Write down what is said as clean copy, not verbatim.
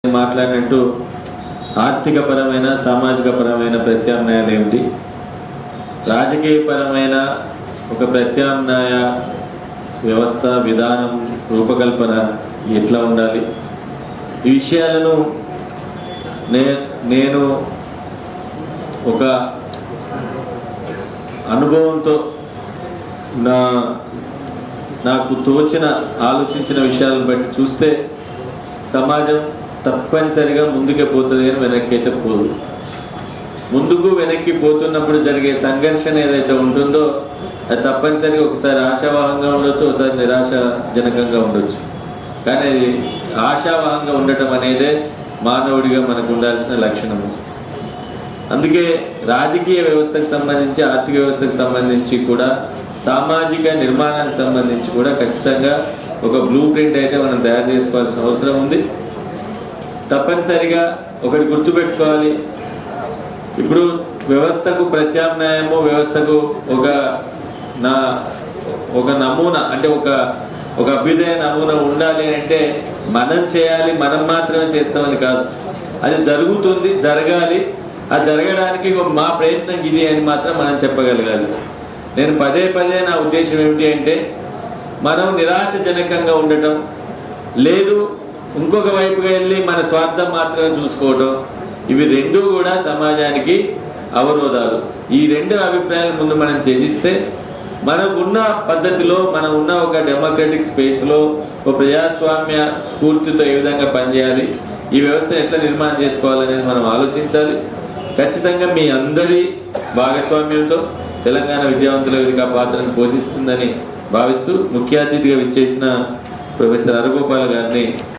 మాట్లాడినట్టు ఆర్థికపరమైన సామాజికపరమైన ప్రత్యామ్నాయాలు ఏమిటి, రాజకీయపరమైన ఒక ప్రత్యామ్నాయ వ్యవస్థ విధానం రూపకల్పన ఎట్లా ఉండాలి, ఈ విషయాలను నేను ఒక అనుభవంతో నాకు తోచిన ఆలోచించిన విషయాలను బట్టి చూస్తే సమాజం తప్పనిసరిగా ముందుకే పోతుంది కానీ వెనక్కి అయితే పోదు. ముందుకు వెనక్కి పోతున్నప్పుడు జరిగే సంఘర్షణ ఏదైతే ఉంటుందో అది తప్పనిసరిగా ఒకసారి ఆశావాహంగా ఉండొచ్చు, ఒకసారి నిరాశాజనకంగా ఉండొచ్చు. కానీ అది ఆశావాహంగా ఉండటం అనేదే మానవుడిగా మనకు ఉండాల్సిన లక్షణము. అందుకే రాజకీయ వ్యవస్థకు సంబంధించి, ఆర్థిక వ్యవస్థకు సంబంధించి కూడా, సామాజిక నిర్మాణానికి సంబంధించి కూడా ఖచ్చితంగా ఒక బ్లూ ప్రింట్ అయితే మనం తయారు చేసుకోవాల్సిన అవసరం ఉంది. తప్పనిసరిగా ఒకటి గుర్తుపెట్టుకోవాలి, ఇప్పుడు వ్యవస్థకు ప్రత్యామ్నాయము, వ్యవస్థకు ఒక నమూనా అంటే ఒక అభ్యుదయ నమూనా ఉండాలి అంటే మనం చేయాలి, మనం మాత్రమే చేస్తామని కాదు, అది జరుగుతుంది, జరగాలి. అది జరగడానికి మా ప్రయత్నం ఇది అని మాత్రం మనం చెప్పగలగాలి. నేను పదే నా ఉద్దేశం ఏమిటి అంటే, మనం నిరాశజనకంగా ఉండటం లేదు, ఇంకొక వైపుగా వెళ్ళి మన స్వార్థం మాత్రమే చూసుకోవటం, ఇవి రెండూ కూడా సమాజానికి అవరోధాలు. ఈ రెండు అభిప్రాయాల ముందు మనం త్యజిస్తే, మనకున్న పద్ధతిలో, మనం ఉన్న ఒక డెమోక్రటిక్ స్పేస్లో ఒక ప్రజాస్వామ్య స్ఫూర్తితో ఏ విధంగా పనిచేయాలి, ఈ వ్యవస్థను ఎట్లా నిర్మాణం చేసుకోవాలనేది మనం ఆలోచించాలి. ఖచ్చితంగా మీ అందరి భాగస్వామ్యంతో తెలంగాణ విద్యావంతుల వేదిక పాత్రను పోషిస్తుందని భావిస్తూ ముఖ్య అతిథిగా విచ్చేసిన ప్రొఫెసర్ అరగోపాల్ గారిని